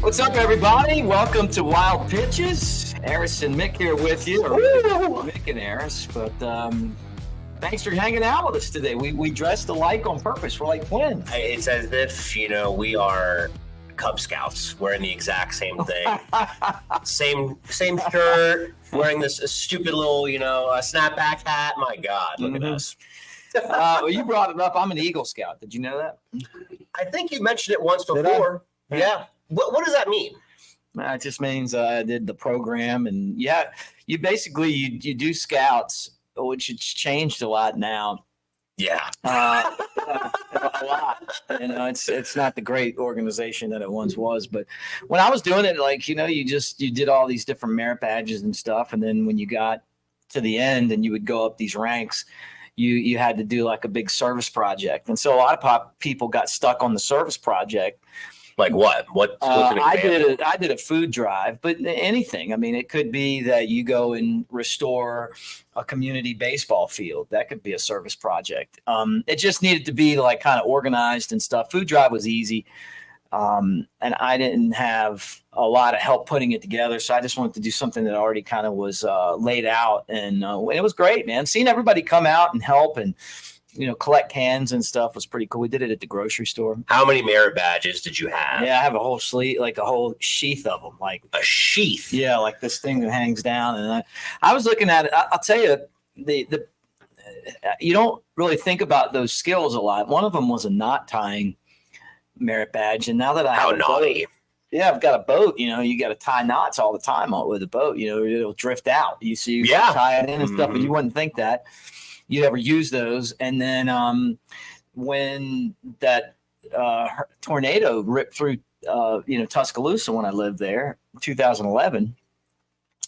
What's up, everybody? Welcome to Wild Pitches. Aris and Mick here with you, or Mick and Aris. But thanks for hanging out with us today. We dressed alike on purpose. We're like twins. It's as if, we are Cub Scouts wearing the exact same thing. same shirt, wearing this stupid little, snapback hat. My God, look at us. Well, you brought it up. I'm an Eagle Scout. Did you know that? I think you mentioned it once before. Yeah. What does that mean? It just means I did the program, and you basically you do scouts, which it's changed a lot now. Yeah, a lot. It's not the great organization that it once was. But when I was doing it, you did all these different merit badges and stuff, and then when you got to the end and you would go up these ranks, you had to do like a big service project, and so a lot of people got stuck on the service project. Like what? I did a food drive, but anything. I mean, it could be that you go and restore a community baseball field. That could be a service project. It just needed to be like kind of organized and stuff. Food drive was easy. And I didn't have a lot of help putting it together. So I just wanted to do something that already kind of was laid out. And it was great, man. Seeing everybody come out and help and collect cans and stuff was pretty cool. We did it at the grocery store. How many merit badges did you have? Yeah, I have a whole sleeve, like a whole sheath of them. Like a sheath? Yeah, like this thing that hangs down. And I was looking at it. I'll tell you, you don't really think about those skills a lot. One of them was a knot tying merit badge. And now that I have a boat, I've got a boat, you got to tie knots all the time with a boat, it'll drift out. You tie it in and stuff, but you wouldn't think that you'd ever use those. And then when that tornado ripped through, Tuscaloosa when I lived there in 2011,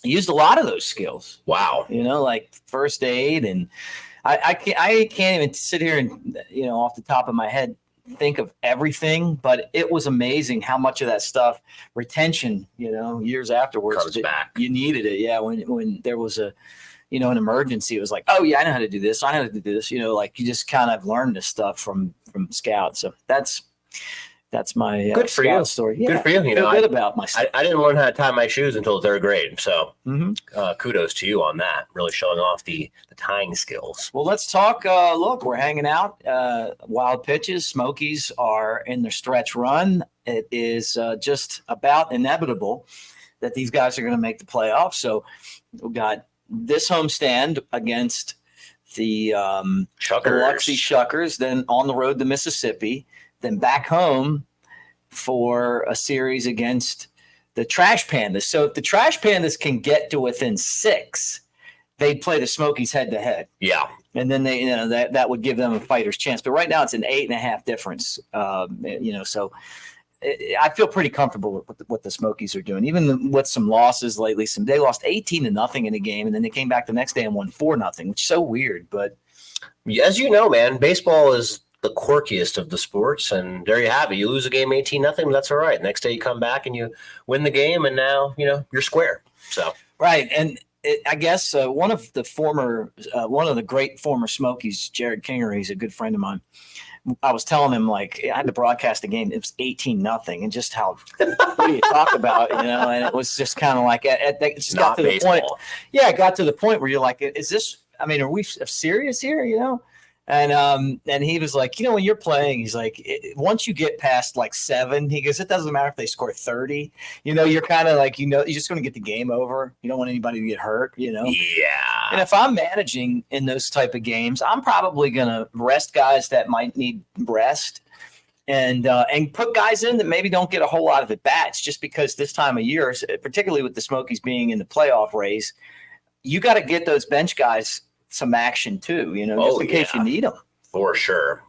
I used a lot of those skills. Wow. Like first aid. And I can't even sit here and, off the top of my head, think of everything, but it was amazing how much of that stuff, retention, years afterwards, comes back. You needed it. Yeah. When there was an emergency, it was like, oh yeah, I know how to do this. I know how to do this. You just kind of learned this stuff from scouts. So that's my good for you story. Yeah, good for you. Feel good about myself. I didn't learn how to tie my shoes until third grade. So kudos to you on that. Really showing off the tying skills. Well, let's talk. Look, we're hanging out. Wild Pitches. Smokies are in their stretch run. It is just about inevitable that these guys are going to make the playoffs. So we've got this homestand against the Biloxi Shuckers, then on the road to Mississippi, then back home for a series against the Trash Pandas. So if the Trash Pandas can get to within 6, they'd play the Smokies head to head. Yeah. And then they, that would give them a fighter's chance. But right now it's an 8.5 difference. So I feel pretty comfortable with what the Smokies are doing, even with some losses lately. They lost 18-0 in a game, and then they came back the next day and won 4-0, which is so weird. But as you know, man, baseball is the quirkiest of the sports, and there you have it. You lose a game 18-0, but that's all right. Next day you come back and you win the game, and now you're square. So right, and I guess one of the great former Smokies, Jared Kinger, he's a good friend of mine. I was telling him, I had to broadcast a game. It was 18-0, and just how what do you talk about, and it was just kind of like it just got to baseball. The point. Yeah, it got to the point where you're like, is this? I mean, are we serious here? And he was like, when you're playing, he's like, once you get past 7, he goes, it doesn't matter if they score 30. You're kind of like, you're just going to get the game over. You don't want anybody to get hurt, Yeah. And if I'm managing in those type of games, I'm probably going to rest guys that might need rest and put guys in that maybe don't get a whole lot of at bats, just because this time of year, particularly with the Smokies being in the playoff race, you got to get those bench guys some action too, just in case you need them. For sure.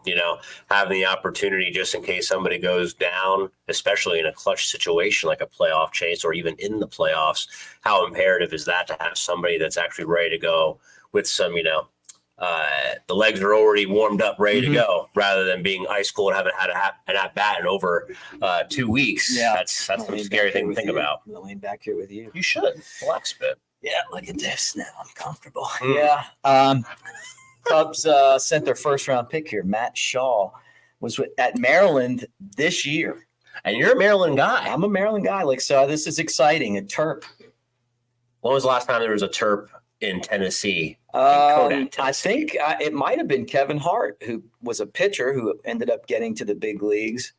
Having the opportunity just in case somebody goes down, especially in a clutch situation like a playoff chase or even in the playoffs, how imperative is that to have somebody that's actually ready to go with some, the legs are already warmed up, ready to go, rather than being ice cold and haven't had an at bat in over 2 weeks. Yeah. That's a scary thing to think about. I'll lean back here with you. You should relax a bit. Yeah, look at this. Now I'm comfortable. Yeah. Cubs sent their first round pick here. Matt Shaw was at Maryland this year. And you're a Maryland guy. I'm a Maryland guy. Like, so this is exciting. A Terp. When was the last time there was a Terp in Tennessee? Kodak, I think it might have been Kevin Hart, who was a pitcher who ended up getting to the big leagues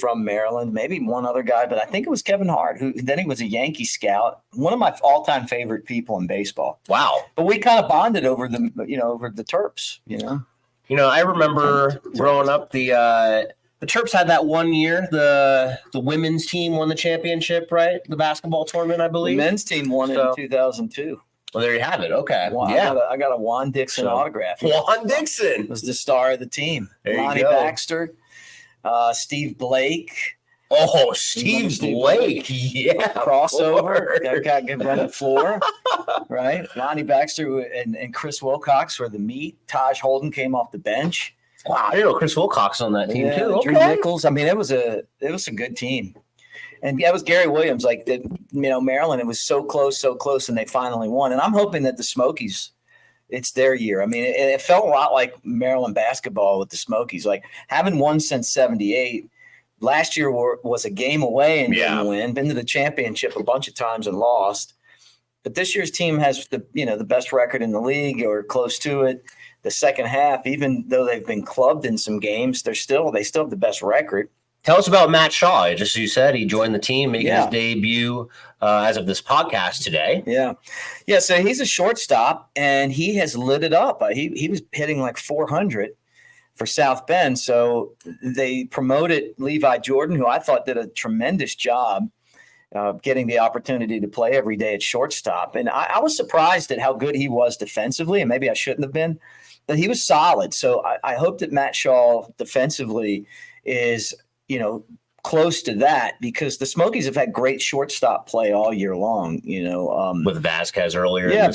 from Maryland. Maybe one other guy, but I think it was Kevin Hart, who then he was a Yankee scout. One of my all-time favorite people in baseball. Wow. But we kind of bonded over over the Terps. I remember growing up, the Terps had that one year, the women's team won the championship, right? The basketball tournament, I The believe. men's team won in 2002. Well, there you have it. Okay. Well, yeah. I got a Juan Dixon autograph. Juan Dixon was the star of the team. There you Lonnie go. Baxter, Steve Blake. Oh, Steve Blake. Yeah. Crossover. That guy can run the floor. Right. Lonnie Baxter and Chris Wilcox were the meat. Taj Holden came off the bench. Wow. I didn't know Chris Wilcox on that team too. Okay. Drew Nichols. I mean, it was a good team. And yeah, it was Gary Williams. Like Maryland, it was so close, and they finally won. And I'm hoping that the Smokies, it's their year. I mean, it felt a lot like Maryland basketball with the Smokies. Like having won since '78, last year was a game away and didn't win. Been to the championship a bunch of times and lost. But this year's team has the best record in the league or close to it. The second half, even though they've been clubbed in some games, they still have the best record. Tell us about Matt Shaw. Just as you said, he joined the team, making his debut as of this podcast today. Yeah. So he's a shortstop, and he has lit it up. He was hitting like 400 for South Bend. So they promoted Levi Jordan, who I thought did a tremendous job getting the opportunity to play every day at shortstop. And I was surprised at how good he was defensively, and maybe I shouldn't have been, but he was solid. So I hope that Matt Shaw defensively is close to that, because the Smokies have had great shortstop play all year long, with Vasquez earlier. Yeah,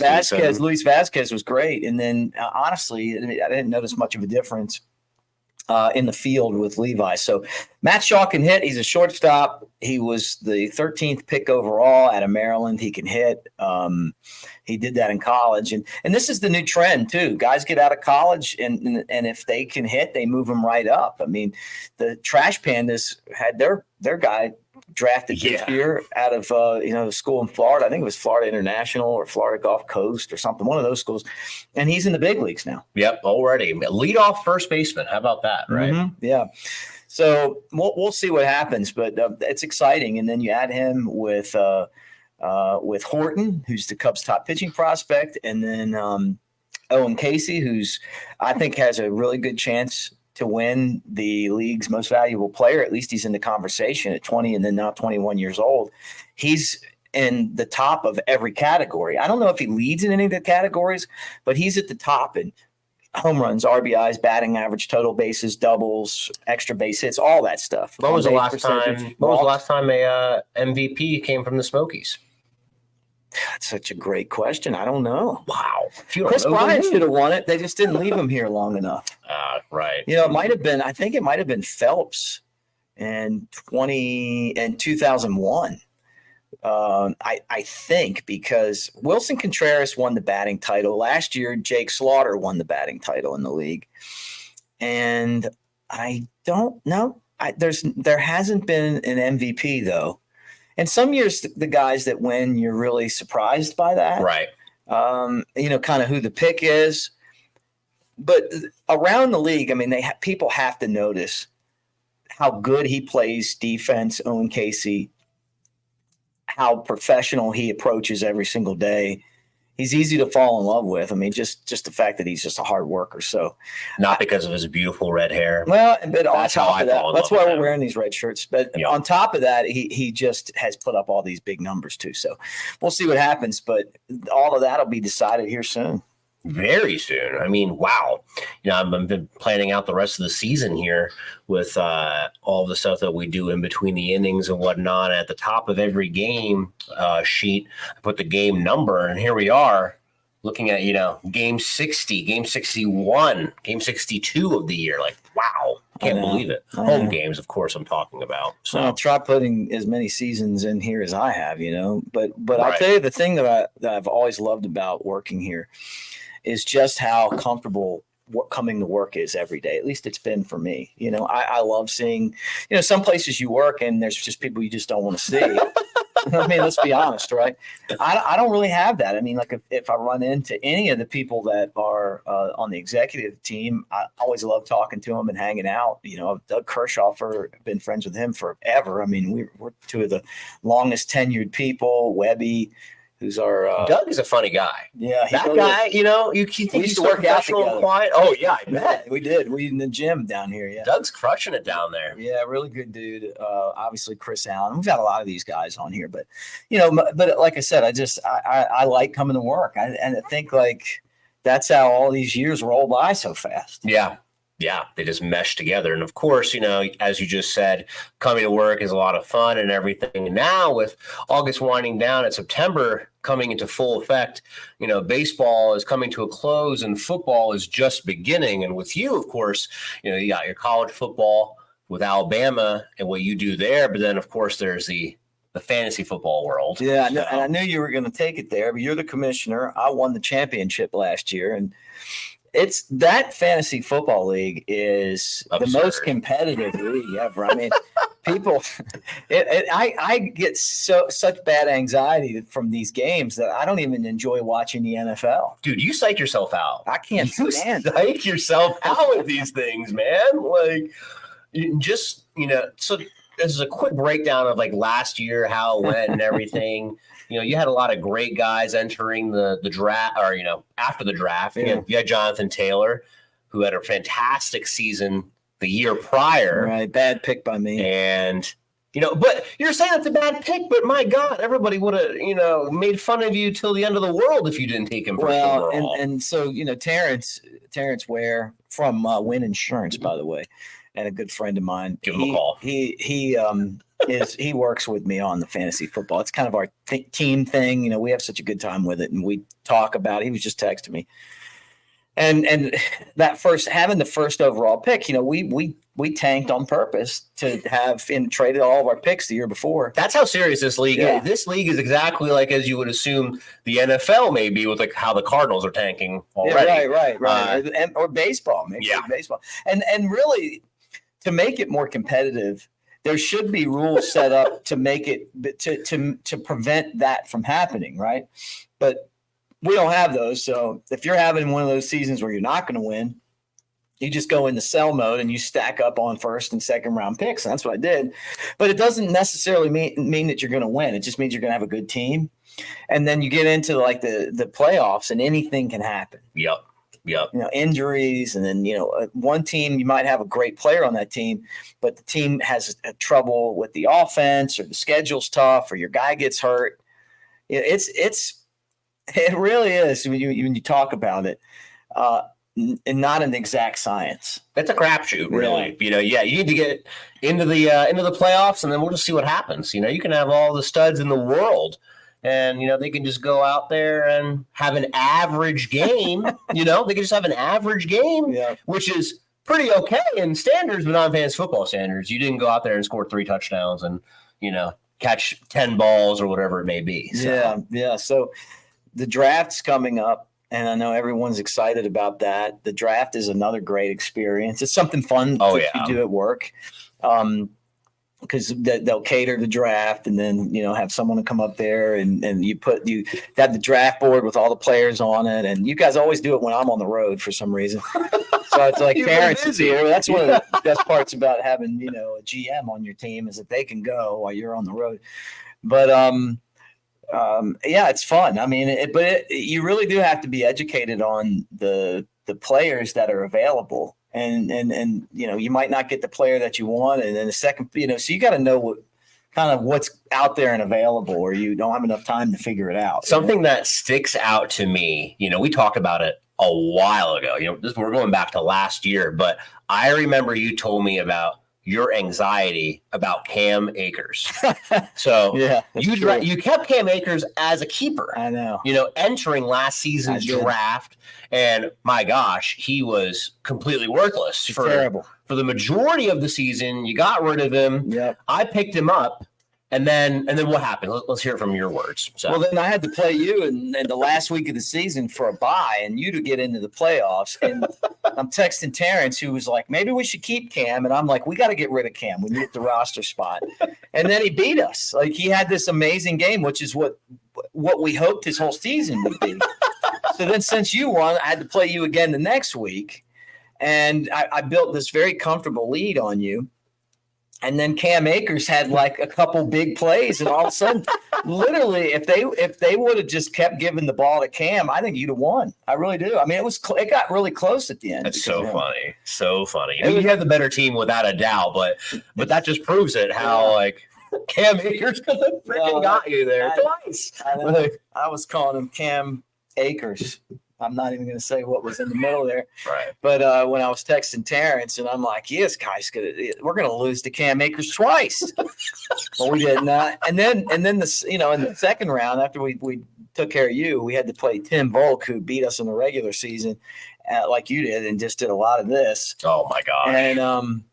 Luis Vasquez was great. And then honestly, I didn't notice much of a difference in the field with Levi. So Matt Shaw can hit. He's a shortstop. He was the 13th pick overall out of Maryland. He can hit. He did that in college. And this is the new trend too. Guys get out of college and if they can hit, they move them right up. I mean, the Trash Pandas had their guy drafted this year out of the school in Florida. I think it was Florida International or Florida Gulf Coast or something, one of those schools. And he's in the big leagues now. Yep, already. Leadoff first baseman. How about that, right? Mm-hmm. Yeah. So we'll see what happens, but it's exciting. And then you add him with Horton, who's the Cubs' top pitching prospect, and then Owen Casey, who's I think has a really good chance to win the league's most valuable player. At least he's in the conversation at 20 and then now 21 years old. He's in the top of every category. I don't know if he leads in any of the categories, but he's at the top in home runs, RBIs, batting average, total bases, doubles, extra base hits, all that stuff. When was the last time a MVP came from the Smokies? That's such a great question. I don't know. Wow. Chris Bryant should have won it. They just didn't leave him here long enough. Right. It might have been, I think it might have been Phelps in 2001. I think, because Wilson Contreras won the batting title. Last year, Jake Slaughter won the batting title in the league. And I don't know. There hasn't been an MVP, though. And some years, the guys that win, you're really surprised by that. Right. Kind of who the pick is. But around the league, I mean, people have to notice how good he plays defense, Owen Casey, how professional he approaches every single day. He's easy to fall in love with. I mean, just the fact that he's just a hard worker. So, not because of his beautiful red hair. Well, but on top of that, that's why we're wearing these red shirts. But on top of that, he just has put up all these big numbers too. So we'll see what happens. But all of that will be decided here soon. Very soon. I mean, wow. I've been planning out the rest of the season here with all the stuff that we do in between the innings and whatnot. At the top of every game sheet, I put the game number, and here we are looking at, game 60, game 61, game 62 of the year. Like, wow. Can't believe it. Home games, of course, I'm talking about. So I'll try putting as many seasons in here as I have, But I'll tell you the thing that I've always loved about working here is just how comfortable what coming to work is every day. At least it's been for me. I love seeing, some places you work and there's just people you just don't want to see. I mean, let's be honest, right? I don't really have that. I mean, like if I run into any of the people that are on the executive team, I always love talking to them and hanging out. Doug Kirchhofer, I've been friends with him forever. I mean, we're two of the longest tenured people. Webby, who's our Doug is a funny guy. Yeah, that guy. You think we he's used to work out together. And quiet. Oh yeah, I bet we did. We in the gym down here. Yeah, Doug's crushing it down there. Yeah, really good dude. Obviously, Chris Allen. We've got a lot of these guys on here, but but like I said, I like coming to work, and I think like that's how all these years roll by so fast. Yeah, they just mesh together. And of course, as you just said, coming to work is a lot of fun and everything. And now with August winding down and September coming into full effect, baseball is coming to a close and football is just beginning. And with you, of course, you got your college football with Alabama and what you do there. But then, of course, there's the fantasy football world. Yeah, and I knew you were going to take it there, but you're the commissioner. I won the championship last year, and it's that fantasy football league is absurd. The most competitive league ever. I mean, people, I get such bad anxiety from these games that I don't even enjoy watching the NFL. Dude, you psych yourself out. I can't stand it. Psych yourself out with these things, man. Like, so this is a quick breakdown of like last year, how it went and everything. You had a lot of great guys entering the draft, or after the draft. Yeah. You had Jonathan Taylor, who had a fantastic season the year prior. Right, bad pick by me. And but you're saying it's a bad pick. But my God, everybody would have made fun of you till the end of the world if you didn't take him. Well, and so Terrence Ware from Win Insurance, by the way, and a good friend of mine. Give him a call. He works with me on the fantasy football. It's kind of our team thing. We have such a good time with it, and we talk about it. He was just texting me, and that having the first overall pick. We tanked on purpose to have traded all of our picks the year before. That's how serious this league is. This league is exactly like as you would assume the NFL may be with like how the Cardinals are tanking already. Yeah, right. Or baseball, maybe baseball, and really to make it more competitive. There should be rules set up to make it to prevent that from happening, right? But we don't have those. So if you're having one of those seasons where you're not going to win, you just go into sell mode and you stack up on first and second round picks. And that's what I did. But it doesn't necessarily mean that you're going to win. It just means you're going to have a good team. And then you get into like the playoffs and anything can happen. Yep. Injuries, and then one team you might have a great player on that team, but the team has trouble with the offense, or the schedule's tough, or your guy gets hurt. It really is when you talk about it, and not an exact science. That's a crapshoot, really. You need to get into the playoffs, and then we'll just see what happens. You can have all the studs in the world. And, they can just go out there and have an average game. They can just have an average game, which is pretty okay in standards, but not in fantasy football standards. You didn't go out there and score 3 touchdowns and, catch 10 balls or whatever it may be. So. Yeah. So the draft's coming up, and I know everyone's excited about that. The draft is another great experience. It's something fun you do at work. Because they'll cater the draft, and then have someone to come up there and you have the draft board with all the players on it, and you guys always do it when I'm on the road for some reason. So it's like parents is here. That's one of the best parts about having a GM on your team is that they can go while you're on the road. But it's fun. I mean, you really do have to be educated on the players that are available. And you might not get the player that you want, and then the second, so you got to know what's out there and available, or you don't have enough time to figure it out. Something that sticks out to me, we talked about it a while ago. We're going back to last year, but I remember you told me about your anxiety about Cam Akers. So you kept Cam Akers as a keeper. I know. Entering last season's draft, and my gosh, he was completely worthless. Terrible. For the majority of the season. You got rid of him. Yep. I picked him up, And then what happened? Let's hear it from your words. So. Well, then I had to play you in the last week of the season for a bye and you to get into the playoffs. And I'm texting Terrence, who was like, maybe we should keep Cam. And I'm like, we got to get rid of Cam. We need the roster spot. And then he beat us. Like, he had this amazing game, which is what we hoped his whole season would be. So then since you won, I had to play you again the next week. And I built this very comfortable lead on you. And then Cam Akers had like a couple big plays, and all of a sudden, literally, if they would have just kept giving the ball to Cam, I think you'd have won. I really do. I mean, it got really close at the end. That's so funny, so funny. I mean, you have the better team without a doubt, but that just proves it. How like Cam Akers could have freaking got you there twice. I was calling him Cam Akers. I'm not even going to say what was in the middle there. Right. But when I was texting Terrence, and I'm like, yes, guys, we're going to lose to Cam Akers twice. Well, we did not. And then in the second round, after we took care of you, we had to play Tim Volk, who beat us in the regular season, like you did, and just did a lot of this. Oh my gosh. And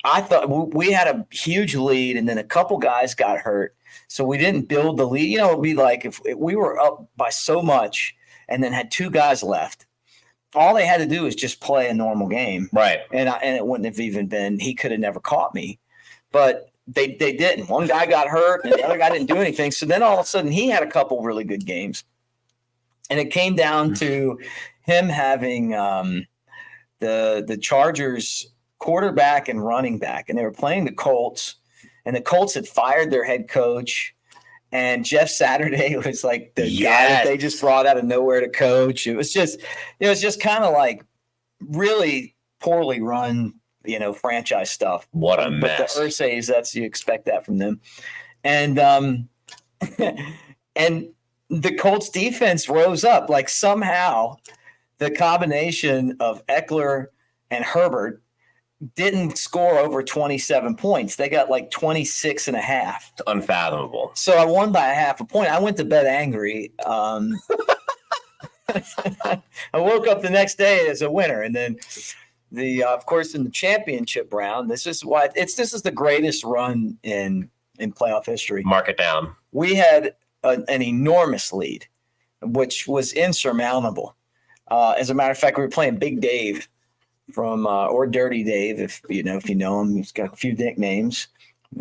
I thought we had a huge lead, and then a couple guys got hurt, so we didn't build the lead. You know, it'd be like if we were up by so much and then had two guys left. All they had to do was just play a normal game. Right. And it wouldn't have even been, he could have never caught me. But they didn't. One guy got hurt and the other guy didn't do anything. So then all of a sudden he had a couple really good games. And it came down to him having the Chargers quarterback and running back. And they were playing the Colts. And the Colts had fired their head coach. And Jeff Saturday was like the guy that they just brought out of nowhere to coach. It was just kind of like really poorly run, franchise stuff. What a mess. But the Ursays, you expect that from them. And and the Colts defense rose up. Like somehow the combination of Eckler and Herbert didn't score over 27 points. They got like 26 and a half. It's unfathomable. So I won by a half a point. I went to bed angry. I woke up the next day as a winner. And then of course, in the championship round, this is the greatest run in playoff history. Mark it down. We had an enormous lead, which was insurmountable. As a matter of fact, we were playing Big Dave from or Dirty Dave, if you know him. He's got a few nicknames.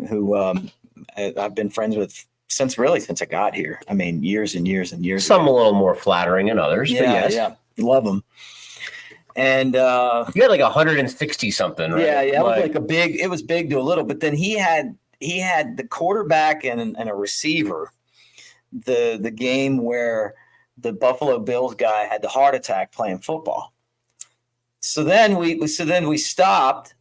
Who I've been friends with since I got here. I mean, years and years and years. Some ago. A little more flattering than others. Yeah, but yes. Yeah, love him. And you had like 160 something, right? Yeah, it was big to a little, but then he had the quarterback and a receiver. The game where the Buffalo Bills guy had the heart attack playing football. So then we stopped,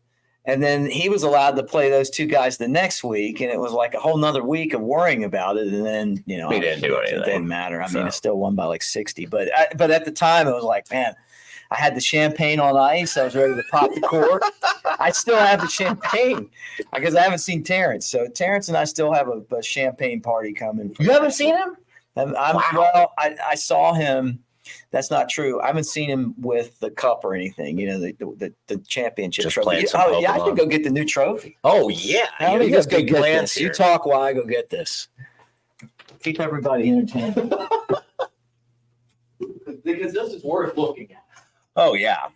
and then he was allowed to play those two guys the next week, and it was like a whole nother week of worrying about it. And then we didn't do anything. It didn't matter. I mean, it still won by like 60. But at the time, it was like, man, I had the champagne on ice. I was ready to pop the cork. I still have the champagne because I haven't seen Terrence. So Terrence and I still have a champagne party coming. You haven't seen him? Wow. Well, I saw him. That's not true. I haven't seen him with the cup or anything. The championship just trophy. Oh yeah, I can go get the new trophy. Oh yeah, Let me just go get this. Here. You talk while I go get this. Keep everybody entertained. Because this is worth looking at. Oh yeah.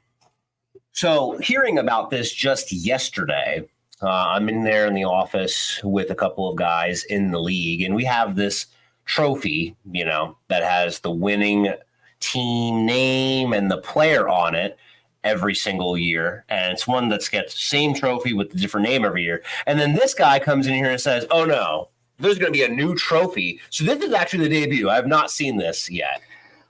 So hearing about this just yesterday, I'm in there in the office with a couple of guys in the league, and we have this trophy, that has the winning team name and the player on it every single year. And it's one that's got the same trophy with a different name every year. And then this guy comes in here and says, oh no, there's going to be a new trophy. So this is actually the debut. I have not seen this yet.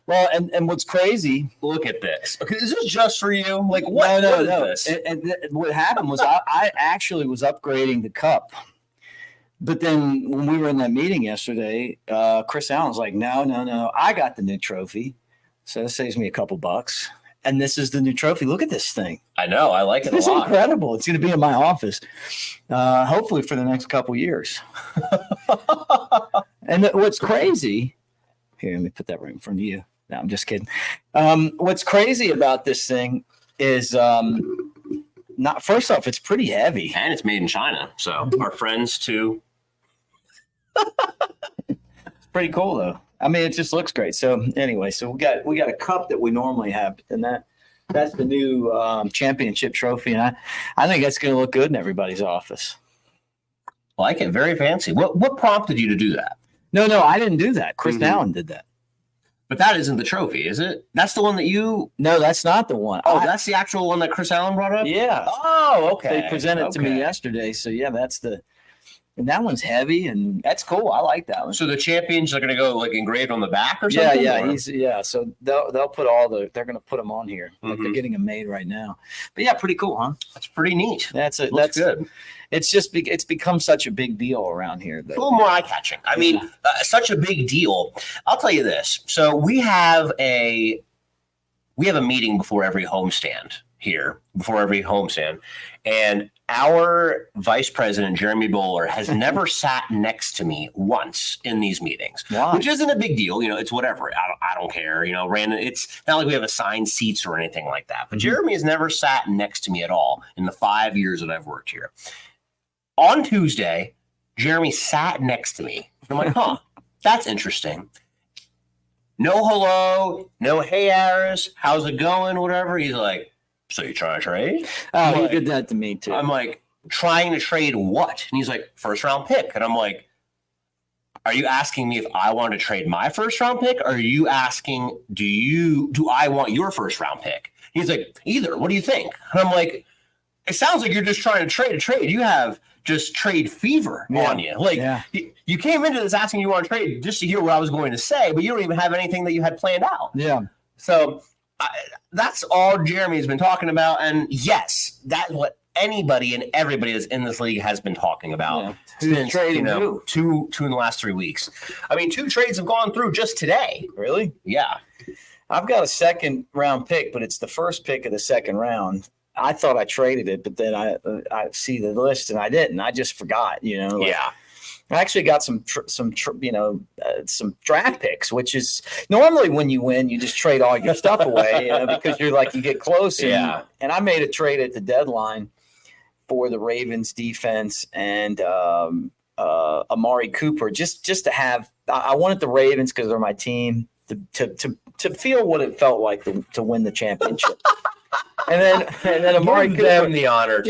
Well, and what's crazy, look at this. Okay, is this just for you? Like what? No. This? And what happened was I actually was upgrading the cup. But then when we were in that meeting yesterday, Chris Allen's like, no, I got the new trophy. So it saves me a couple bucks. And this is the new trophy. Look at this thing. I know. I like it a lot. It's incredible. It's going to be in my office, hopefully for the next couple years. And what's crazy, here, let me put that right in front of you. No, I'm just kidding. What's crazy about this thing is first off, it's pretty heavy. And it's made in China. So our friends too. It's pretty cool though. I mean, it just looks great. So anyway, so we got a cup that we normally have, and that's the new championship trophy, and I think that's going to look good in everybody's office. I like it. Very fancy. What prompted you to do that? No, I didn't do that. Chris Allen did that. But that isn't the trophy, is it? That's the one that you... No, that's not the one. Oh, that's the actual one that Chris Allen brought up? Yeah. Oh, okay. They presented it to me yesterday. So, yeah, that's the... And that one's heavy, and that's cool. I like that one. So the champions are going to go like engraved on the back or something? Yeah. So they'll put they're going to put them on here. Like they're getting them made right now. But yeah, pretty cool, huh? That's pretty neat. That's good. It's just it's become such a big deal around here. It's a little more eye catching. I mean, such a big deal. I'll tell you this. So we have a meeting before every homestand here, and our vice president, Jeremy Bowler, has never sat next to me once in these meetings, which isn't a big deal. It's whatever. I don't care. Random. It's not like we have assigned seats or anything like that. But Jeremy has never sat next to me at all in the 5 years that I've worked here. On Tuesday, Jeremy sat next to me. I'm like, that's interesting. No hello, no hey, Aris, how's it going, whatever. He's like, so you trying to trade? Oh, he did that to me too. I'm like, trying to trade what? And he's like, first round pick. And I'm like, are you asking me if I want to trade my first round pick? Or are you asking, do I want your first round pick? He's like, either. What do you think? And I'm like, it sounds like you're just trying to trade a trade. You have just trade fever on you. You came into this asking you want to trade just to hear what I was going to say, but you don't even have anything that you had planned out. Yeah. So that's all Jeremy's been talking about. And yes, that's what anybody and everybody that's in this league has been talking about. Yeah. Who's trading who? Two in the last 3 weeks. I mean, 2 trades have gone through just today. Really? Yeah. I've got a second round pick, but it's the first pick of the second round. I thought I traded it, but then I see the list and I didn't. I just forgot, Yeah. I actually got some draft picks, which is normally when you win, you just trade all your stuff away because you get close. And I made a trade at the deadline for the Ravens defense and Amari Cooper, just to have. I wanted the Ravens because they're my team to feel what it felt like to win the championship. And then Amari Cooper, the honor.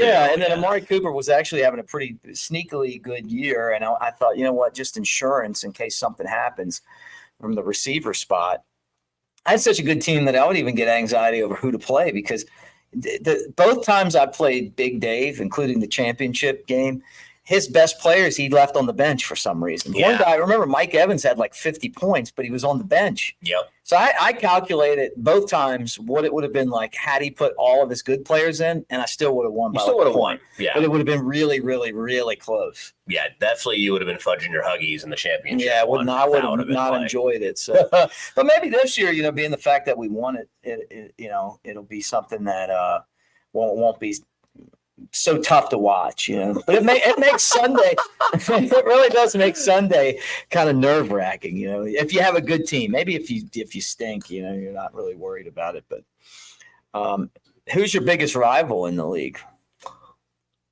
Amari Cooper was actually having a pretty sneakily good year, and I thought, you know what, just insurance in case something happens from the receiver spot. I had such a good team that I would even get anxiety over who to play because both times I played Big Dave, including the championship game, his best players he left on the bench for some reason. Yeah. One guy, I remember Mike Evans had like 50 points, but he was on the bench. Yep. So I calculated both times what it would have been like had he put all of his good players in, and I still would have won. You still would have won. Yeah. But it would have been really, really, really close. Yeah, definitely you would have been fudging your Huggies in the championship. Yeah, I would have not enjoyed it. So, but maybe this year, being the fact that we won it, it'll be something that won't be so tough to watch, but it makes Sunday, it really does make Sunday kind of nerve wracking, if you have a good team. Maybe if you stink, you're not really worried about it. But who's your biggest rival in the league?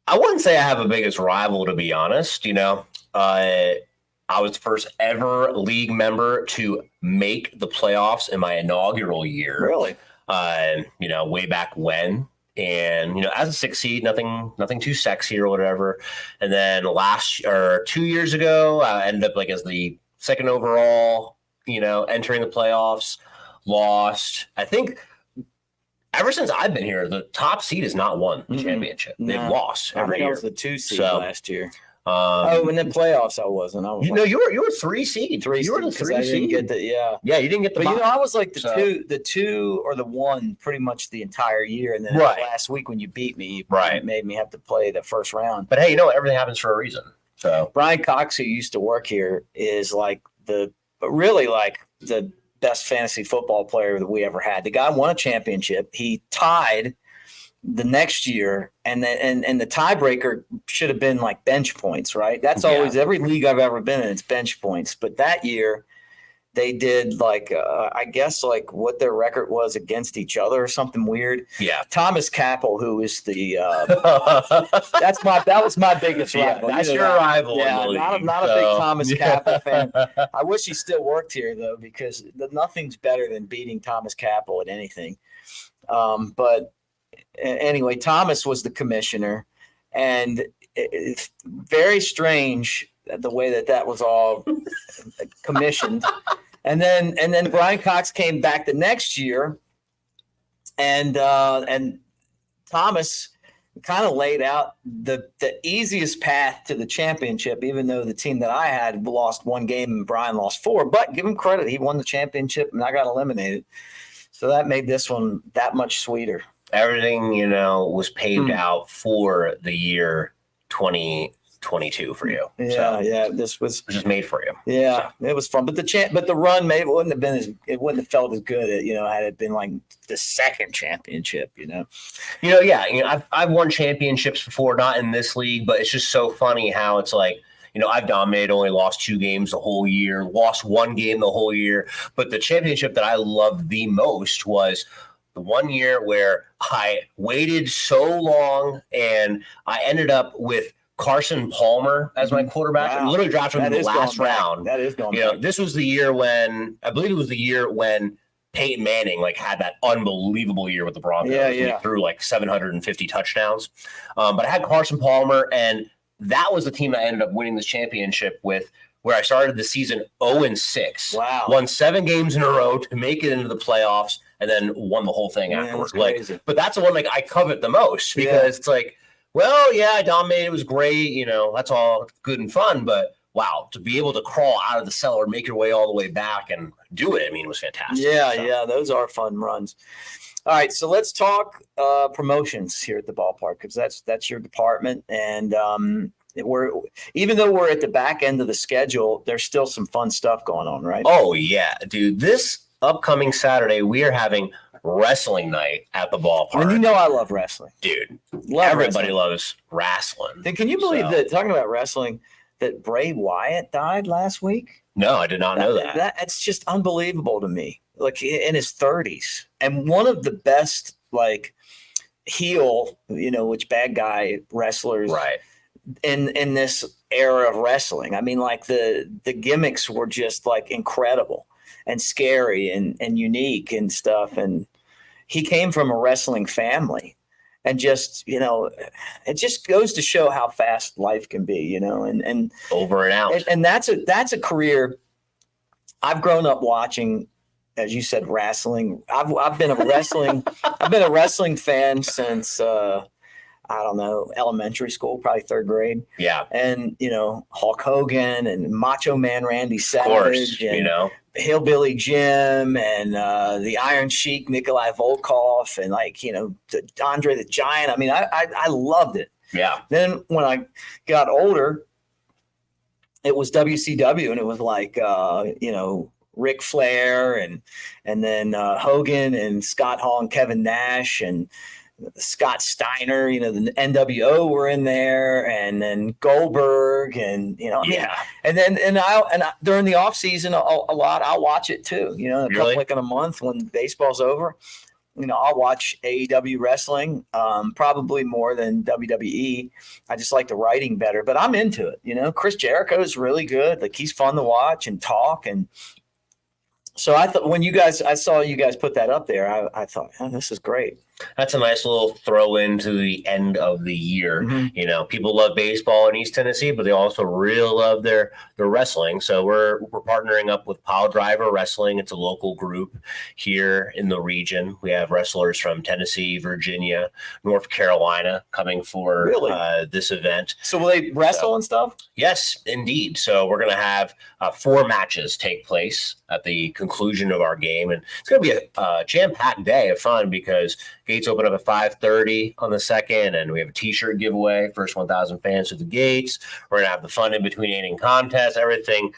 I wouldn't say I have a biggest rival, to be honest. I was the first ever league member to make the playoffs in my inaugural year. Really? Way back when. And, as a 6 seed, nothing too sexy or whatever. And then 2 years ago, I ended up as the second overall, entering the playoffs, lost. I think ever since I've been here, the top seed has not won the championship. No. They've lost every year. I was the 2 seed last year. And then playoffs I wasn't. You were 3 seed. You were the 3 seed. You didn't get the. But I was like the 2 or the 1 pretty much the entire year, and then last week when you beat me, you made me have to play the first round. But hey, everything happens for a reason. So Brian Cox, who used to work here, is really the best fantasy football player that we ever had. The guy won a championship. He tied the next year, and the tiebreaker should have been bench points, right? That's always every league I've ever been in, it's bench points. But that year, they did like I guess like what their record was against each other or something weird. Yeah. Thomas Capel, who is the that was my biggest rival. That's your rival. Yeah, not a big Thomas Capel fan. I wish he still worked here though, because nothing's better than beating Thomas Capel at anything. But anyway, Thomas was the commissioner, and it's very strange the way that was all commissioned. And then Brian Cox came back the next year, and Thomas kind of laid out the easiest path to the championship, even though the team that I had lost one game and Brian lost 4. But give him credit, he won the championship and I got eliminated. So that made this one that much sweeter. Everything, was paved out for the year 2022 for you. Yeah. This was just made for you. Yeah, so. It was fun. But the run maybe wouldn't have felt as good, had it been like the second championship, I've won championships before, not in this league, but it's just so funny how it's like, I've dominated, only lost 2 games the whole year, lost 1 game the whole year. But the championship that I loved the most was the one year where I waited so long and I ended up with Carson Palmer as my quarterback. Wow. I literally drafted him in the last round. That is going back. This was the year when, I believe it was the year when Peyton Manning had that unbelievable year with the Broncos. Yeah. He threw 750 touchdowns. But I had Carson Palmer, and that was the team I ended up winning this championship with, where I started the season 0-6. Wow. Won 7 games in a row to make it into the playoffs, and then won the whole thing afterwards. But that's the one I covet the most, because it's like, well, yeah, I dominated. It was great. That's all good and fun. But wow, to be able to crawl out of the cellar, make your way all the way back and do it, it was fantastic. Yeah, those are fun runs. All right, so let's talk promotions here at the ballpark, because that's your department. And even though we're at the back end of the schedule, there's still some fun stuff going on, right? Oh, yeah, dude. This upcoming Saturday, we are having wrestling night at the ballpark. And I love wrestling. Dude, everybody loves wrestling. Then can you believe that, talking about wrestling, that Bray Wyatt died last week? No, I did not know that. That's just unbelievable to me. In his 30s. And one of the best, heel, which bad guy wrestlers in this era of wrestling. I mean, the gimmicks were just incredible and scary and unique and stuff. And he came from a wrestling family, and just, it just goes to show how fast life can be, and over and out. And that's a career I've grown up watching. As you said, wrestling. I've been a wrestling fan since elementary school, probably 3rd grade. Yeah. And Hulk Hogan and Macho Man Randy Savage, of course, and Hillbilly Jim, and the Iron Sheik Nikolai Volkov, and Andre the Giant. I mean, I loved it. Yeah. Then when I got older, it was WCW, and it was Ric Flair and then Hogan and Scott Hall and Kevin Nash and Scott Steiner, the NWO were in there, and then Goldberg, and and then during the off season a lot I'll watch it too. Really? In a month when baseball's over, I'll watch AEW wrestling, probably more than WWE. I just like the writing better, but I'm into it. Chris Jericho is really good. He's fun to watch and talk. And so I thought I saw you guys put that up there, I thought, this is great. That's a nice little throw into the end of the year. Mm-hmm. People love baseball in East Tennessee, but they also really love their wrestling. So we're partnering up with Pile Driver Wrestling. It's a local group here in the region. We have wrestlers from Tennessee, Virginia, North Carolina coming for this event. So will they wrestle and stuff? Yes, indeed. So we're going to have 4 matches take place at the conclusion of our game. And it's going to be a jam-packed day of fun, because gates open up at 5:30 on the 2nd, and we have a T-shirt giveaway. First 1,000 fans through the gates. We're going to have the fun in between inning contest, everything,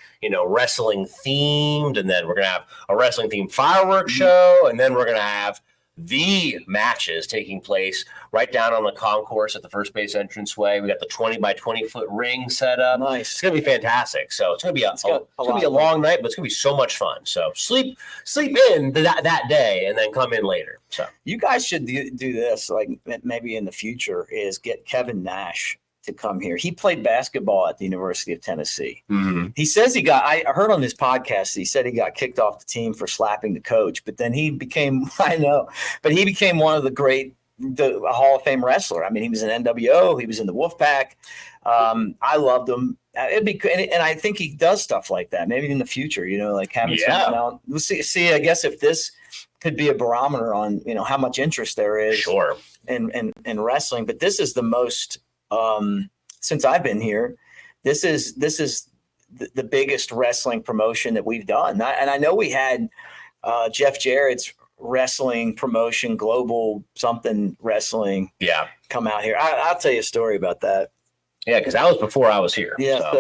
wrestling themed. And then we're going to have a wrestling themed fireworks show. And then we're going to have the matches taking place right down on the concourse at the first base entranceway. We got the 20 by 20 foot ring set up. Nice. It's gonna be fantastic. So it's gonna be a long night, but it's gonna be so much fun. So sleep in that day and then come in later. So you guys should do this, like maybe in the future, is get Kevin Nash to come here. He played basketball at the University of Tennessee. Mm-hmm. He says I heard on his podcast, he said he got kicked off the team for slapping the coach, but then he became one of the Hall of Fame wrestler. I mean, he was in NWO, he was in the Wolfpack. I loved him. It'd be good. And I think he does stuff like that. Maybe in the future, like having someone out. We'll see, I guess if this could be a barometer on, how much interest there is sure in wrestling, but this is the most, since I've been here, this is the biggest wrestling promotion that we've done. And I know we had Jeff Jarrett's wrestling promotion, Global something wrestling, come out here. I'll tell you a story about that. Yeah, because that was before I was here. Yeah,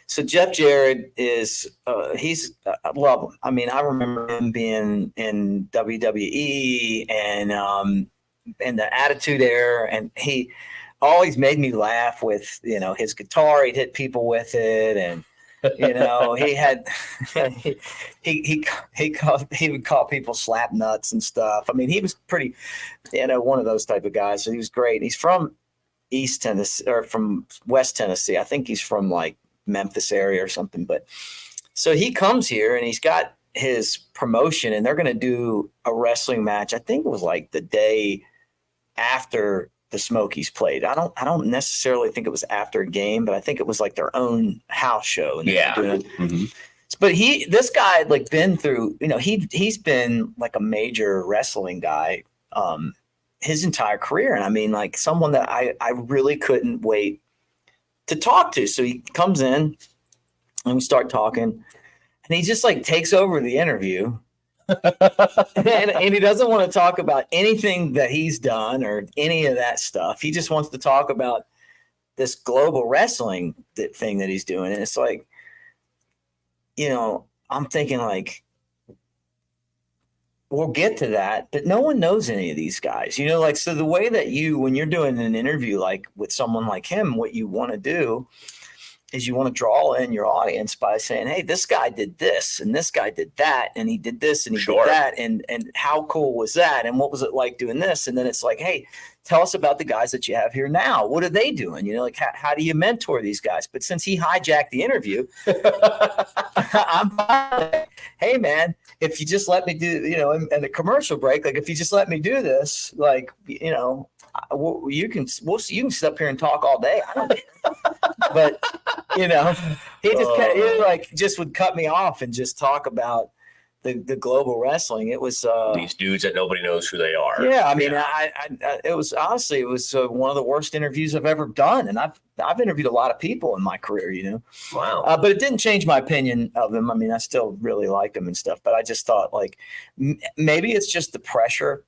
so Jeff Jarrett is I love him. I mean, I remember him being in WWE and the Attitude Era, and he always made me laugh with his guitar. He'd hit people with it, and he had he would call people slap nuts and stuff. I mean, he was pretty one of those type of guys. So he was great. He's from East Tennessee or from West Tennessee. I think he's from like Memphis area or something. But so he comes here and he's got his promotion, and they're going to do a wrestling match. I think it was like the day after the Smokies played. I don't necessarily think it was after a game, but I think it was like their own house show. And Mm-hmm. But this guy had like been through, he's been like a major wrestling guy his entire career. And I mean, like someone that I really couldn't wait to talk to. So he comes in and we start talking, and he just like takes over the interview. and he doesn't want to talk about anything that he's done or any of that stuff. He just wants to talk about this global wrestling thing that he's doing. And it's like, I'm thinking like, we'll get to that, but no one knows any of these guys, so the way that when you're doing an interview, like with someone like him, what you want to do is you want to draw in your audience by saying, hey, this guy did this and this guy did that and he did this and he did that, and how cool was that, and what was it like doing this? And then it's like, hey, tell us about the guys that you have here now. What are they doing? Like how do you mentor these guys? But since he hijacked the interview, I'm like, hey man, if you just let me do, and a commercial break, like if you just let me do this, like, you can sit up here and talk all day. I don't care. But he just just would cut me off and just talk about the global wrestling. It was these dudes that nobody knows who they are. Yeah, I mean, it was honestly, it was one of the worst interviews I've ever done, and I've interviewed a lot of people in my career, Wow. But it didn't change my opinion of him. I mean, I still really liked him and stuff, but I just thought like maybe it's just the pressure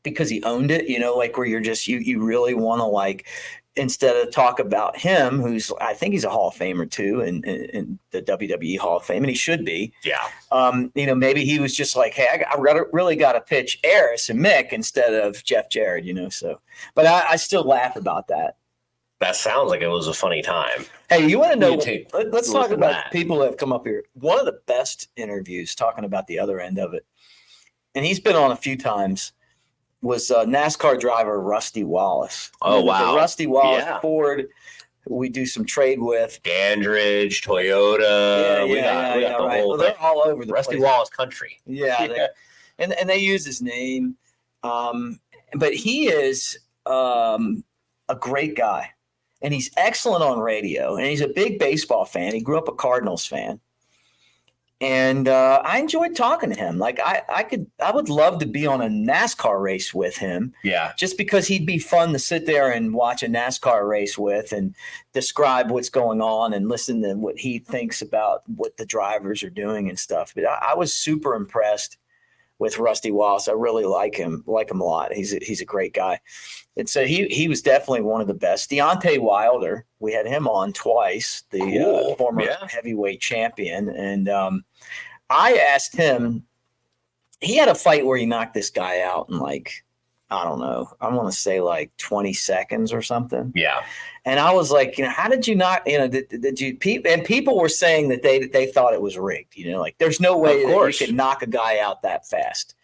because he owned it, like where you're just you really want to like, instead of talk about him, who's I think he's a Hall of Famer too, in the WWE Hall of Fame, and he should be. Yeah. Maybe he was just like, hey, I really got to pitch Aris and Mick instead of Jeff Jarrett, So, but I still laugh about that. That sounds like it was a funny time. Hey, you want to know? Let's talk about people that have come up here. One of the best interviews, talking about the other end of it, and he's been on a few times, was NASCAR driver Rusty Wallace. Oh, wow. The Rusty Wallace Ford, we do some trade with. Dandridge, Toyota. We got the whole thing. They're all over the Rusty place. Wallace country. Yeah. And they use his name. But he is a great guy. And he's excellent on radio. And he's a big baseball fan. He grew up a Cardinals fan. And I enjoyed talking to him. Like I would love to be on a NASCAR race with him. Yeah. Just because he'd be fun to sit there and watch a NASCAR race with and describe what's going on and listen to what he thinks about what the drivers are doing and stuff. But I was super impressed with Rusty Wallace. I really like him a lot. He's a great guy. And so he was definitely one of the best. Deontay Wilder, we had him on twice, the former heavyweight champion. And I asked him he had a fight where he knocked this guy out in like, I don't know, I want to say like 20 seconds or something. Yeah. And I was like, how did you not, did you, and people were saying that they thought it was rigged, like there's no way that you could knock a guy out that fast.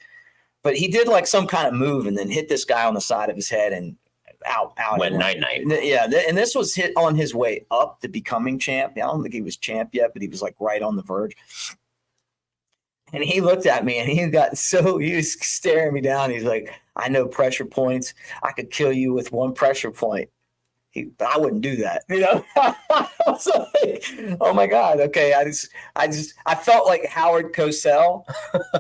But he did like some kind of move and then hit this guy on the side of his head and out. Went night-night. Yeah. And this was hit on his way up to becoming champ. I don't think he was champ yet, but he was like right on the verge. And he looked at me and he was staring me down. He's like, I know pressure points. I could kill you with one pressure point. I wouldn't do that. I was like, oh my God. Okay. I felt like Howard Cosell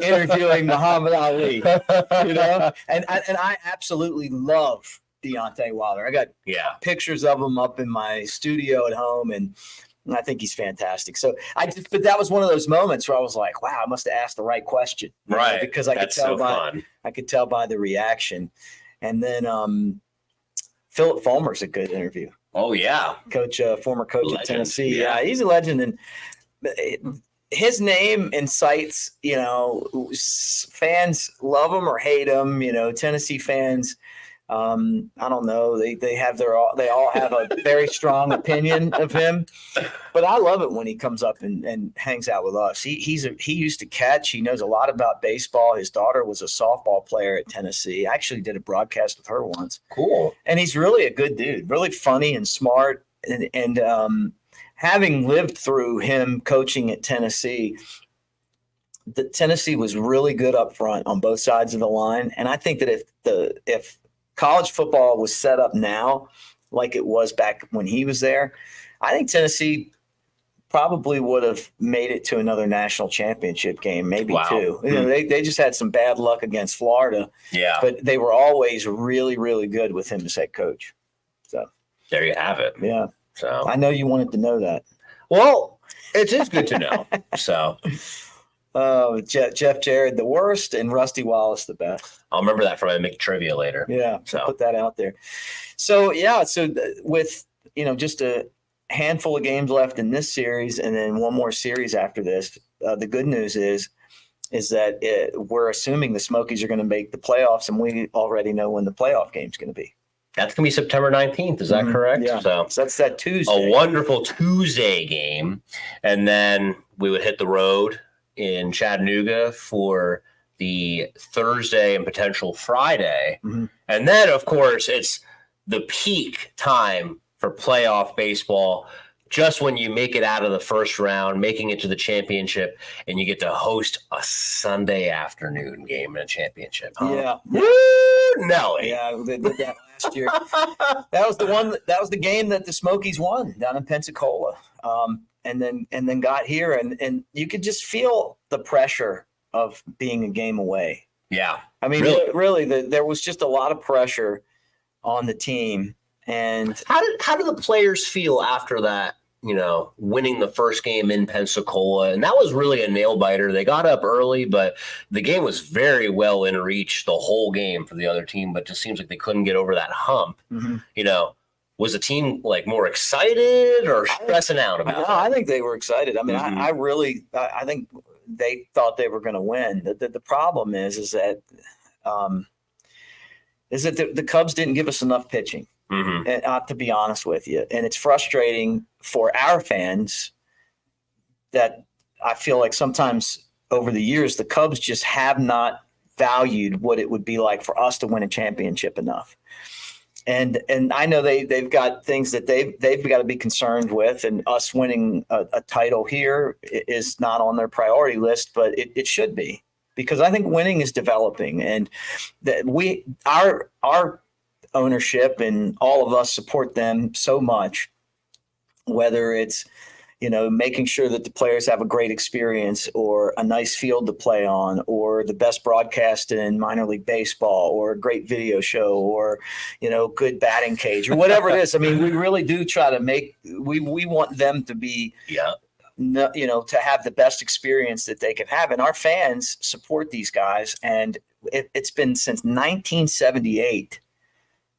interviewing Muhammad Ali, and I absolutely love Deontay Wilder. I got pictures of him up in my studio at home, and I think he's fantastic. So but that was one of those moments where I was like, wow, I must have asked the right question. Right. Because I could tell by the reaction. And then Philip Fulmer's a good interview. Oh yeah. Former coach Legend. at Tennessee. Yeah, he's a legend. And his name incites, fans love him or hate him, Tennessee fans. I don't know. They all have a very strong opinion of him, but I love it when he comes up and hangs out with us. He used to catch. He knows a lot about baseball. His daughter was a softball player at Tennessee. I actually did a broadcast with her once. Cool. And he's really a good dude, really funny and smart. And having lived through him coaching at Tennessee, Tennessee was really good up front on both sides of the line. And I think that if college football was set up now like it was back when he was there, I think Tennessee probably would have made it to another national championship game, maybe two. They just had some bad luck against Florida. Yeah. But they were always really, really good with him as head coach. So there you have it. Yeah. So I know you wanted to know that. Well, it is good to know. So Jeff Jarrett, the worst, and Rusty Wallace, the best. I'll remember that for my Mick trivia later. Yeah, so put that out there. So with just a handful of games left in this series, and then one more series after this. The good news is that we're assuming the Smokies are going to make the playoffs, and we already know when the playoff game's going to be. That's going to be September 19th. Is that correct? Yeah. So that's that Tuesday. A wonderful Tuesday game, and then we would hit the road in Chattanooga for the Thursday and potential Friday. Mm-hmm. And then, of course, it's the peak time for playoff baseball, just when you make it out of the first round, making it to the championship, and you get to host a Sunday afternoon game in a championship. Huh? Yeah. Woo, Nelly. Yeah, they did that last year. That was the game that the Smokies won down in Pensacola. And then got here, and you could just feel the pressure of being a game away. Yeah. I mean, really there was just a lot of pressure on the team. And how did the players feel after that, winning the first game in Pensacola? And that was really a nail biter. They got up early, but the game was very well in reach the whole game for the other team, but just seems like they couldn't get over that hump. Mm-hmm. Was the team like more excited or stressing out about it? I think they were excited. I mean, mm-hmm. I think they thought they were going to win. The problem is that the Cubs didn't give us enough pitching. Mm-hmm. And, to be honest with you, and it's frustrating for our fans that I feel like sometimes over the years the Cubs just have not valued what it would be like for us to win a championship enough. And I know they've got things that they've got to be concerned with, and us winning a title here is not on their priority list, but it should be, because I think winning is developing, and that our ownership and all of us support them so much, whether it's making sure that the players have a great experience or a nice field to play on or the best broadcast in minor league baseball or a great video show or, good batting cage or whatever it is. I mean, we really do try to we want them to be, to have the best experience that they can have. And our fans support these guys. And it's been since 1978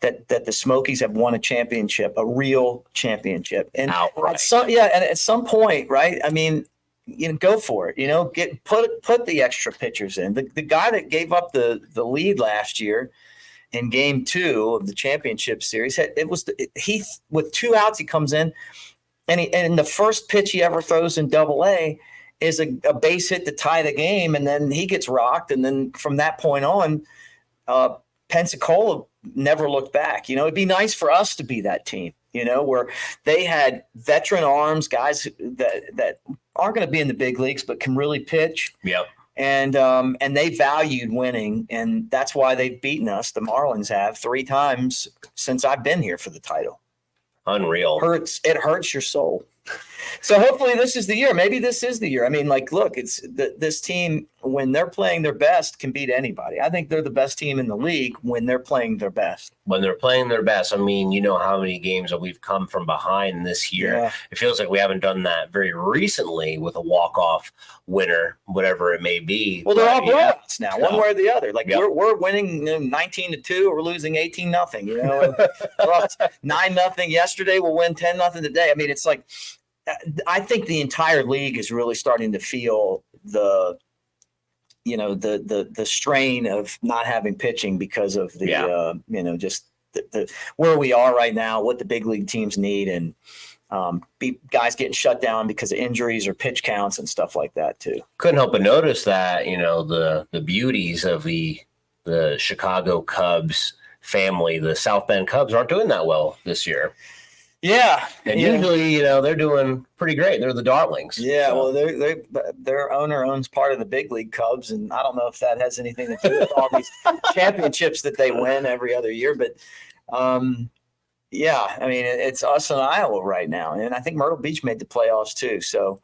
that the Smokies have won a championship, a real championship. And outright. and at some point, right? I mean, go for it. Put the extra pitchers in. The guy that gave up the lead last year in game 2 of the championship series, he with 2 outs, he comes in, and the first pitch he ever throws in Double-A is a base hit to tie the game, and then he gets rocked, and then from that point on, Pensacola never looked back. It'd be nice for us to be that team, where they had veteran arms, guys that aren't going to be in the big leagues but can really pitch. Yep. And they valued winning, and that's why they've beaten us. The Marlins have 3 times since I've been here for the title. Unreal. It hurts your soul. So hopefully this is the year. Maybe this is the year. I mean, look, it's this team, when they're playing their best, can beat anybody. I think they're the best team in the league when they're playing their best. When they're playing their best, I mean, how many games that we've come from behind this year. Yeah. It feels like we haven't done that very recently with a walk-off winner, whatever it may be. Well, they're all blowouts now, one way or the other. Yep. We're winning 19-2, we're losing 18-0. We're up 9-0 yesterday. We'll win 10-0 today. I mean, it's like, I think the entire league is really starting to feel the strain of not having pitching because of the just the where we are right now, what the big league teams need, and guys getting shut down because of injuries or pitch counts and stuff like that too. Couldn't help but notice that the beauties of the Chicago Cubs family, the South Bend Cubs, aren't doing that well this year. Yeah, and usually, they're doing pretty great. They're the darlings. Yeah, so. Well, their owner owns part of the big league Cubs, and I don't know if that has anything to do with all these championships that they win every other year. But, yeah, I mean, it's us in Iowa right now, and I think Myrtle Beach made the playoffs too. So,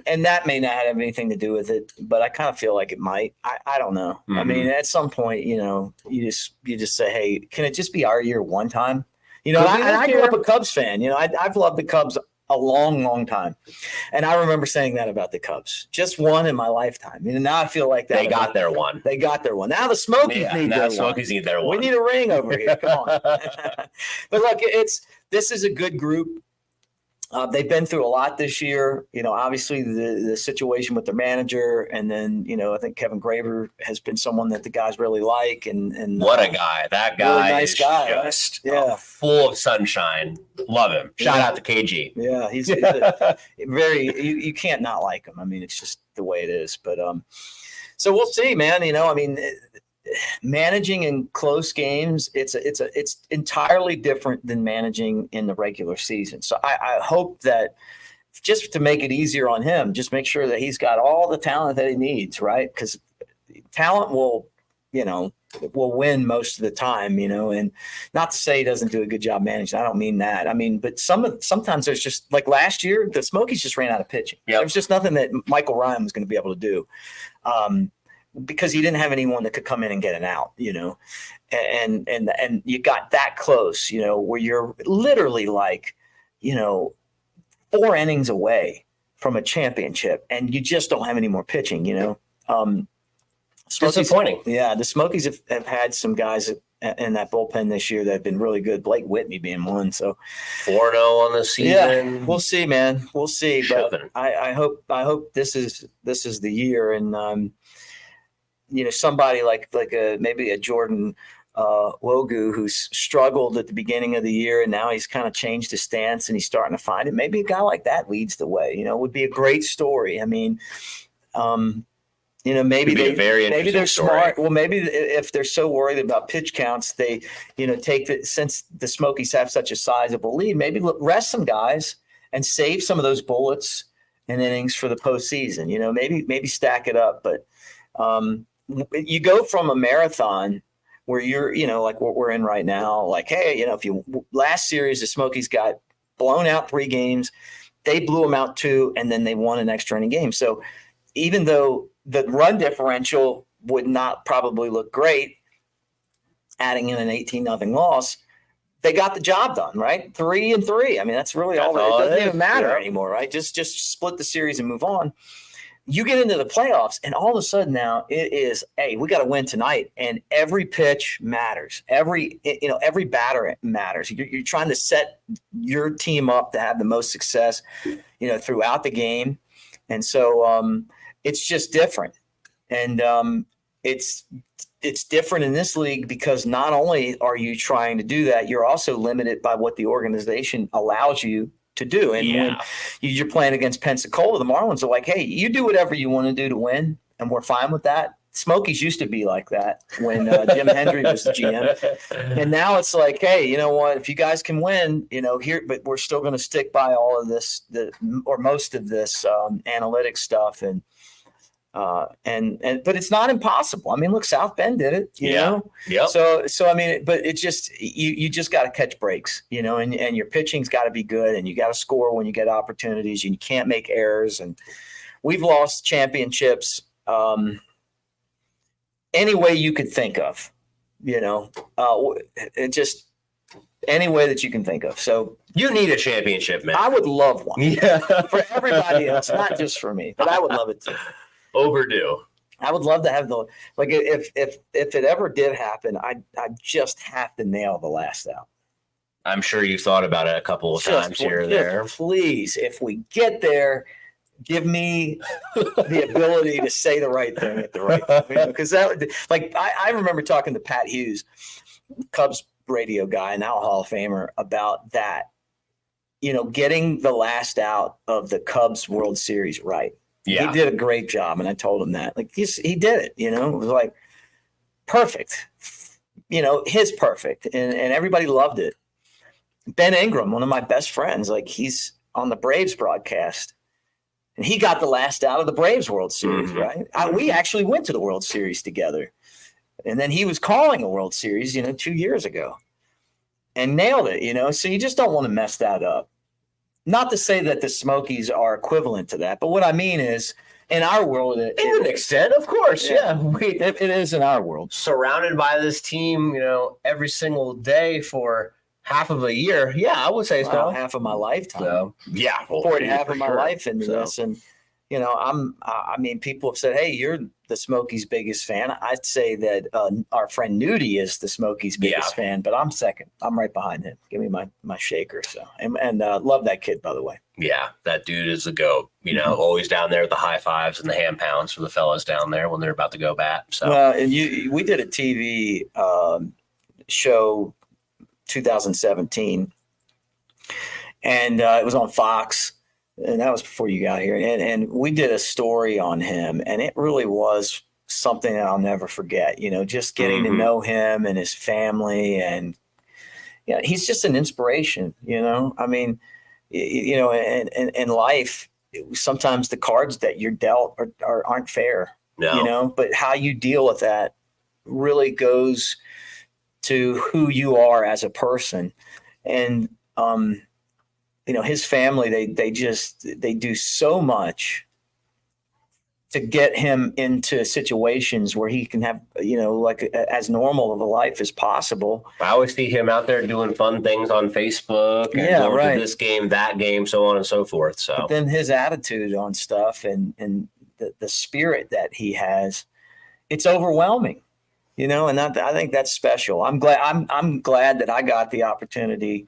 and that may not have anything to do with it, but I kind of feel like it might. I don't know. Mm-hmm. I mean, at some point, you just say, hey, can it just be our year one time? I grew up a Cubs fan. I've loved the Cubs a long, long time. And I remember saying that about the Cubs. Just one in my lifetime. Now I feel like that. They got their one. Now the Smokies need their one. Smokies need their one. We need a ring over here. Come on. But look, this is a good group. They've been through a lot this year. Obviously the situation with their manager, and then I think Kevin Graver has been someone that the guys really like. And what a guy! That guy, really nice guy, just full of sunshine. Love him. Shout out to KG. Yeah, he's very. You can't not like him. I mean, it's just the way it is. But so we'll see, man. Managing in close games, it's entirely different than managing in the regular season. So I hope that, just to make it easier on him, just make sure that he's got all the talent that he needs, right? Because talent will win most of the time, and not to say he doesn't do a good job managing. I don't mean that. I mean, but sometimes there's just, like last year, the Smokies just ran out of pitching. Yep. There was just nothing that Michael Ryan was going to be able to do. Because he didn't have anyone that could come in and get an out, and you got that close, where you're literally 4 innings away from a championship, and you just don't have any more pitching, Disappointing. Yeah, the Smokies have had some guys in that bullpen this year that have been really good. Blake Whitney being one. So 4-0 on the season. Yeah, we'll see, man. We'll see. But I hope this is the year, and somebody like maybe a Jordan Wogu, who's struggled at the beginning of the year, and now he's kind of changed his stance and he's starting to find it. Maybe a guy like that leads the way. Would be a great story. I mean, maybe they're smart. Well, maybe if they're so worried about pitch counts, they since the Smokies have such a sizable lead, maybe rest some guys and save some of those bullets and innings for the postseason. Maybe stack it up, but. You go from a marathon where you're, like what we're in right now, like, hey, if you last series, the Smokies got blown out 3 games, they blew them out 2, and then they won an extra inning game. So even though the run differential would not probably look great, adding in an 18-0 loss, they got the job done, right? 3-3. I mean, that's really all. It doesn't even matter anymore, right? Just split the series and move on. you get into the playoffs, and all of a sudden now it is, hey, we got to win tonight, and every pitch matters. Every batter matters. You're trying to set your team up to have the most success, throughout the game, and so it's just different, and it's different in this league because not only are you trying to do that, you're also limited by what the organization allows you to do. And when you're playing against Pensacola, the Marlins are like, hey, you do whatever you want to do to win, and we're fine with that. Smokies used to be like that when Jim Hendry was the GM. And now it's like, hey, you know what? If you guys can win, here, but we're still going to stick by all of this, or most of this analytics stuff. But it's not impossible. I mean, look, South Bend did it, you know? Yep. So, I mean, but it's just, you just got to catch breaks, and your pitching's got to be good, and you got to score when you get opportunities, and you can't make errors. And we've lost championships any way you could think of, it just any way that you can think of. So you need a championship, man. I would love one. Yeah. For everybody else, not just for me, but I would love it too. Overdue. I would love to have if it ever did happen, I just have to nail the last out. I'm sure you thought about it a couple of times here or there. Please, if we get there, give me the ability to say the right thing at the right time. Because I remember talking to Pat Hughes, Cubs radio guy, now a Hall of Famer, about that. Getting the last out of the Cubs World Series right. Yeah. He did a great job, and I told him that. He did it, it was like perfect. His perfect. And everybody loved it. Ben Ingram, one of my best friends, he's on the Braves broadcast. And he got the last out of the Braves World Series, right? We actually went to the World Series together. And then he was calling a World Series, 2 years ago. And nailed it, So you just don't want to mess that up. Not to say that the Smokies are equivalent to that, but what I mean is, in our world, to an extent, of course, yeah. It is in our world. Surrounded by this team, every single day for half of a year. Yeah, I would say so. Half of my lifetime. So, yeah, poured half of my life into this, and people have said, "Hey, you're the Smokies' biggest fan." I'd say that our friend Nudie is the Smokies' biggest fan, but I'm second. I'm right behind him. Give me my shaker. So, and love that kid, by the way. Yeah, that dude is the GOAT. Always down there with the high fives and the hand pounds for the fellas down there when they're about to go bat. So, and we did a TV show 2017, and it was on Fox. And that was before you got here. And we did a story on him, and it really was something that I'll never forget, just getting to know him and his family. And, he's just an inspiration, I mean, in life, sometimes the cards that you're dealt aren't fair, but how you deal with that really goes to who you are as a person. And, his family, they do so much to get him into situations where he can have, as normal of a life as possible. I always see him out there doing fun things on Facebook and going to this game, that game, so on and so forth. So but then his attitude on stuff and the spirit that he has, it's overwhelming, and I think that's special. I'm glad that I got the opportunity.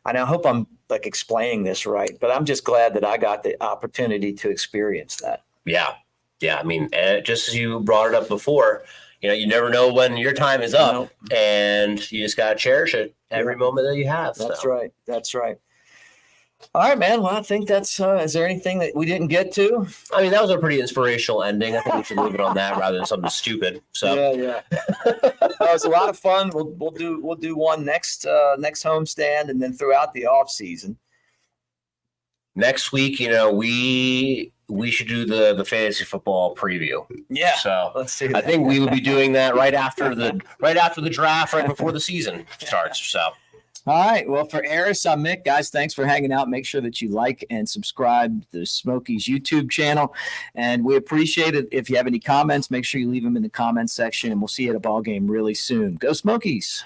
And I hope I'm explaining this right, but I'm just glad that I got the opportunity to experience that. Yeah. I mean, just as you brought it up before, you never know when your time is up, and you just got to cherish it every moment that you have. That's right. That's right. All right, man. Well, I think that's, is there anything that we didn't get to? I mean, that was a pretty inspirational ending. I think we should leave it on that rather than something stupid. So yeah. It was a lot of fun. We'll do one next homestand, and then throughout the off season. Next week, we should do the fantasy football preview. Yeah. So let's do that. I think we will be doing that right after the draft, right before the season starts. So. All right. Well, for Aris, I'm Mick. Guys, thanks for hanging out. Make sure that you like and subscribe to the Smokies YouTube channel. And we appreciate it. If you have any comments, make sure you leave them in the comments section, and we'll see you at a ball game really soon. Go Smokies.